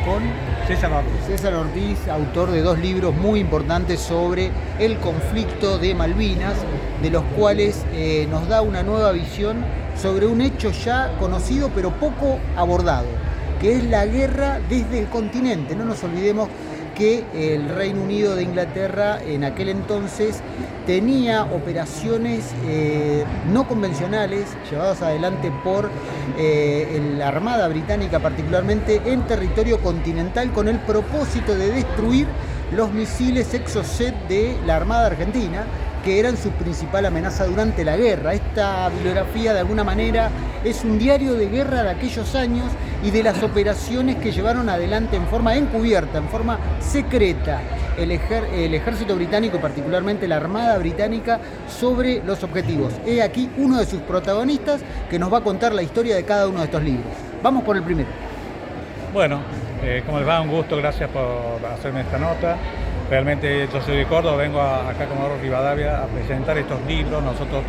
con César Ortiz, autor de 2 libros muy importantes sobre el conflicto de Malvinas, de los cuales nos da una nueva visión sobre un hecho ya conocido pero poco abordado, que es la guerra desde el continente. No nos olvidemos que el Reino Unido de Inglaterra en aquel entonces tenía operaciones no convencionales llevadas adelante por la Armada Británica, particularmente en territorio continental, con el propósito de destruir los misiles Exocet de la Armada Argentina, que eran su principal amenaza durante la guerra. Esta bibliografía, de alguna manera, es un diario de guerra de aquellos años y de las operaciones que llevaron adelante en forma encubierta, en forma secreta, el ejército británico, particularmente la Armada Británica, sobre los objetivos. He aquí uno de sus protagonistas que nos va a contar la historia de cada uno de estos libros. Vamos por el primero. Bueno, como les va, un gusto, gracias por hacerme esta nota. Realmente yo soy de Córdoba, vengo acá a Comodoro Rivadavia a presentar estos libros. Nosotros,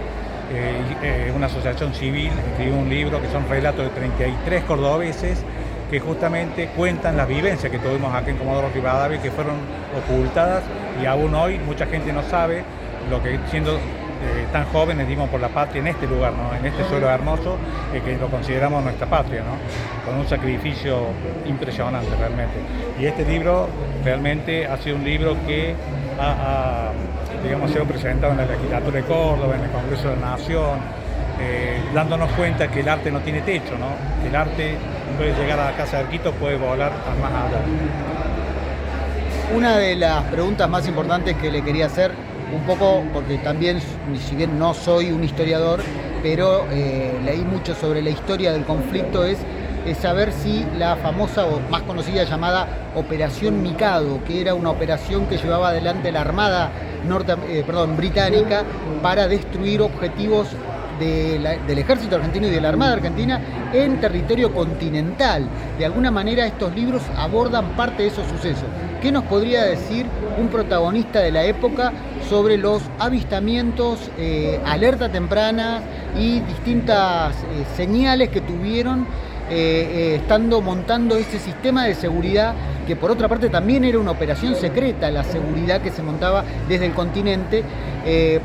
una asociación civil, escribimos un libro que son relatos de 33 cordobeses que justamente cuentan las vivencias que tuvimos acá en Comodoro Rivadavia, que fueron ocultadas y aún hoy mucha gente no sabe lo que, siendo tan jóvenes, dimos por la patria en este lugar, ¿no? En este suelo hermoso, que lo consideramos nuestra patria, ¿no? Con un sacrificio impresionante realmente. Y este libro realmente ha sido un libro que ha sido presentado en la legislatura de Córdoba, en el Congreso de la Nación, dándonos cuenta que el arte no tiene techo, ¿no? Que el arte puede llegar a la casa de Arquito, puede volar a más allá. Una de las preguntas más importantes que le quería hacer, un poco porque también, si bien no soy un historiador, pero leí mucho sobre la historia del conflicto, es saber si la famosa o más conocida llamada Operación Mikado, que era una operación que llevaba adelante la Armada británica para destruir objetivos del ejército argentino y de la Armada Argentina en territorio continental. De alguna manera estos libros abordan parte de esos sucesos. ¿Qué nos podría decir un protagonista de la época sobre los avistamientos, alerta temprana y distintas señales que tuvieron estando montando ese sistema de seguridad, que por otra parte también era una operación secreta, la seguridad que se montaba desde el continente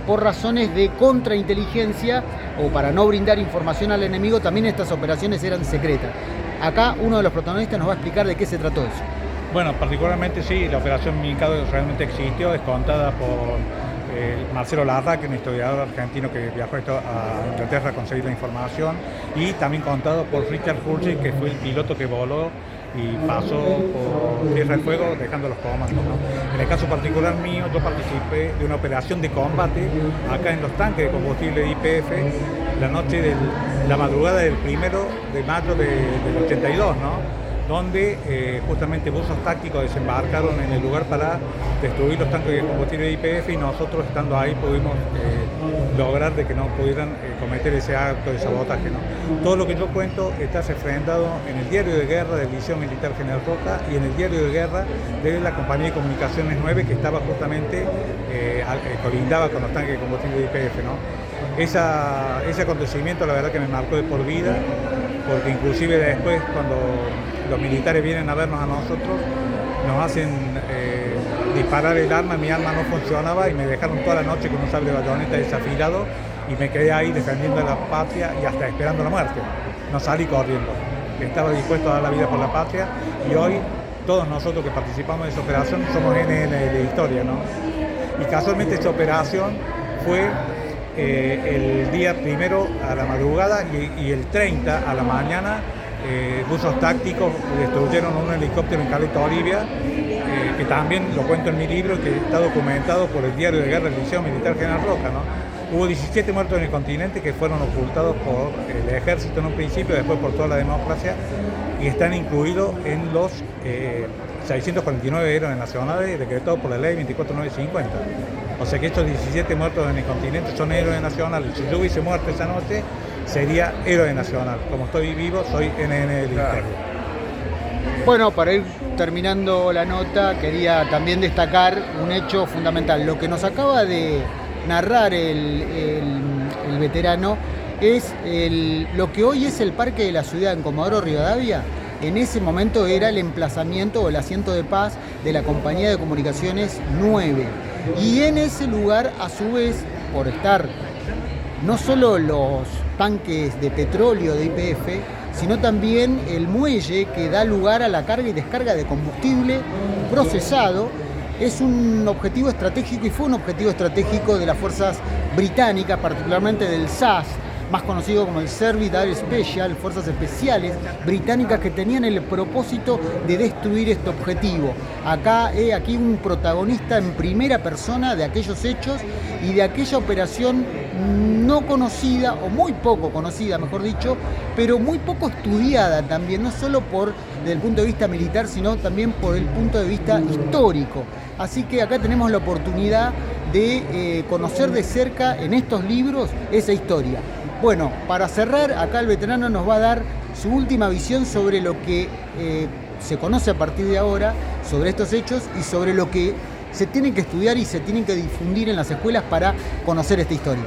por razones de contrainteligencia o para no brindar información al enemigo? También estas operaciones eran secretas. Acá uno de los protagonistas nos va a explicar de qué se trató eso. Bueno, particularmente sí, la Operación Mikado realmente existió, es contada por Marcelo Larra, que es un historiador argentino que viajó a Inglaterra a conseguir la información, y también contado por Richard Hurley, que fue el piloto que voló y pasó por Tierra del Fuego dejando los comandos, ¿no? En el caso particular mío, yo participé de una operación de combate acá en los tanques de combustible de YPF la madrugada del 1 de mayo del 82, ¿no? Donde justamente buzos tácticos desembarcaron en el lugar para destruir los tanques de combustible de YPF, y nosotros, estando ahí, pudimos lograr de que no pudieran cometer ese acto de sabotaje, ¿no? Todo lo que yo cuento está refrendado en el diario de guerra del Liceo Militar General Roca y en el diario de guerra de la Compañía de Comunicaciones 9, que estaba justamente, colindaba con los tanques de combustible de YPF, ¿no? Ese acontecimiento, la verdad, que me marcó de por vida, porque inclusive después, cuando los militares vienen a vernos a nosotros, nos hacen disparar el arma. Mi arma no funcionaba y me dejaron toda la noche con un sable de bayoneta desafilado, y me quedé ahí defendiendo a la patria y hasta esperando la muerte. No salí corriendo, estaba dispuesto a dar la vida por la patria, y hoy todos nosotros que participamos de esa operación somos NN de historia, ¿no? Y casualmente esta operación fue el día 1 a la madrugada y el 30 a la mañana. Buzos tácticos destruyeron un helicóptero en Caleta Olivia, que también lo cuento en mi libro, que está documentado por el diario de guerra del Liceo Militar General Roca, ¿no? Hubo 17 muertos en el continente que fueron ocultados por el ejército en un principio, después por toda la democracia, y están incluidos en los 649 héroes nacionales decretados por la ley 24950. O sea que estos 17 muertos en el continente son héroes nacionales. Si yo hubiese muerto esa noche, sería héroe nacional. Como estoy vivo, soy NN del Imperio. Bueno, para ir terminando la nota, quería también destacar un hecho fundamental. Lo que nos acaba de narrar el veterano es lo que hoy es el Parque de la Ciudad en Comodoro Rivadavia. en ese momento era el emplazamiento o el asiento de paz de la Compañía de Comunicaciones 9. Y en ese lugar, a su vez, por estar no solo los tanques de petróleo de YPF, sino también el muelle que da lugar a la carga y descarga de combustible procesado, es un objetivo estratégico y fue un objetivo estratégico de las fuerzas británicas, particularmente del SAS, más conocido como el Service Air Special, fuerzas especiales británicas que tenían el propósito de destruir este objetivo. Acá he aquí un protagonista en primera persona de aquellos hechos y de aquella operación no conocida, o muy poco conocida, mejor dicho, pero muy poco estudiada también, no solo desde el punto de vista militar, sino también por el punto de vista histórico. Así que acá tenemos la oportunidad de conocer de cerca en estos libros esa historia. Bueno, para cerrar, acá el veterano nos va a dar su última visión sobre lo que se conoce a partir de ahora, sobre estos hechos y sobre lo que se tienen que estudiar y se tienen que difundir en las escuelas para conocer esta historia.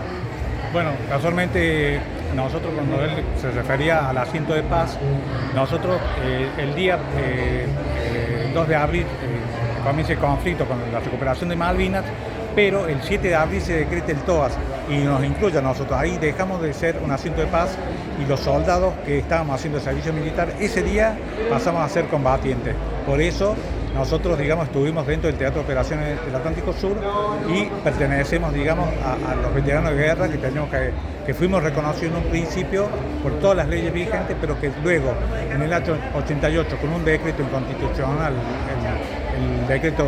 Bueno, casualmente nosotros, cuando él se refería al asiento de paz, nosotros el día 2 de abril comienza el conflicto con la recuperación de Malvinas, pero el 7 de abril se decreta el TOAS y nos incluye a nosotros. Ahí dejamos de ser un asiento de paz y los soldados que estábamos haciendo el servicio militar, ese día pasamos a ser combatientes. Por eso nosotros, digamos, estuvimos dentro del Teatro de Operaciones del Atlántico Sur y pertenecemos, digamos, a los veteranos de guerra que fuimos reconocidos en un principio por todas las leyes vigentes, pero que luego, en el año 88, con un decreto inconstitucional, el decreto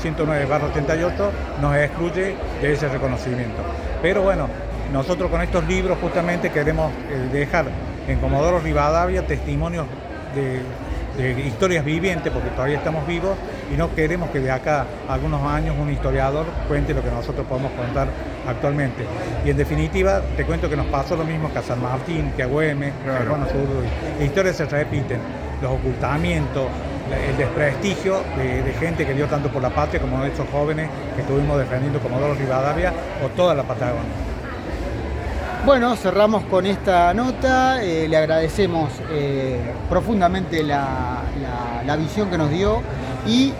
109/88, nos excluye de ese reconocimiento. Pero bueno, nosotros con estos libros justamente queremos dejar en Comodoro Rivadavia testimonios de historias vivientes, porque todavía estamos vivos y no queremos que de acá a algunos años un historiador cuente lo que nosotros podemos contar actualmente. Y en definitiva, te cuento que nos pasó lo mismo que a San Martín, que a Güemes, claro, que a Juan Azurduy. Las historias se repiten, los ocultamientos, el desprestigio de gente que dio tanto por la patria como de estos jóvenes que estuvimos defendiendo Comodoro Rivadavia o toda la Patagonia. Bueno, cerramos con esta nota, le agradecemos profundamente la visión que nos dio y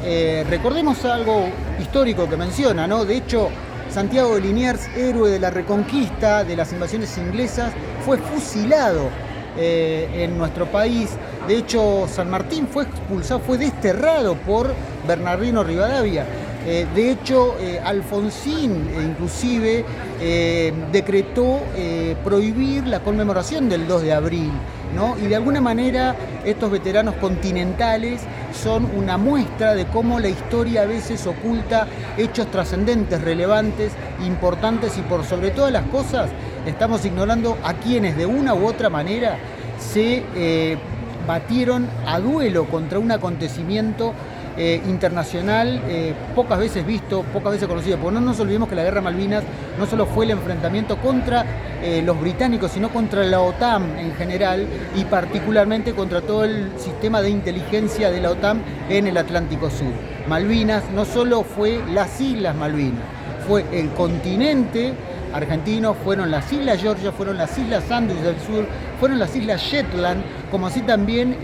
recordemos algo histórico que menciona, ¿no? De hecho, Santiago de Liniers, héroe de la Reconquista, de las invasiones inglesas, fue fusilado en nuestro país. De hecho, San Martín fue expulsado, fue desterrado por Bernardino Rivadavia. De hecho, Alfonsín inclusive decretó prohibir la conmemoración del 2 de abril, ¿no? Y de alguna manera estos veteranos continentales son una muestra de cómo la historia a veces oculta hechos trascendentes, relevantes, importantes y por sobre todas las cosas estamos ignorando a quienes de una u otra manera se batieron a duelo contra un acontecimiento internacional pocas veces visto, pocas veces conocido, porque no nos olvidemos que la guerra Malvinas no solo fue el enfrentamiento contra los británicos, sino contra la OTAN en general y particularmente contra todo el sistema de inteligencia de la OTAN en el Atlántico Sur. Malvinas no solo fue las Islas Malvinas, fue el continente argentino, fueron las Islas Georgia, fueron las Islas Sandwich del Sur, fueron las Islas Shetland, como así también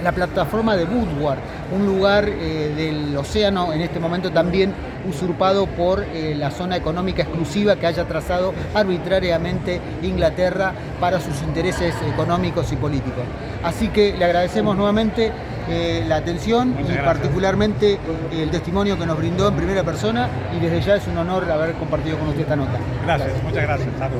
la plataforma de Woodward, un lugar del océano en este momento también usurpado por la zona económica exclusiva que haya trazado arbitrariamente Inglaterra para sus intereses económicos y políticos. Así que le agradecemos nuevamente la atención y particularmente el testimonio que nos brindó en primera persona y desde ya es un honor haber compartido con usted esta nota. Gracias, muchas gracias. Salud.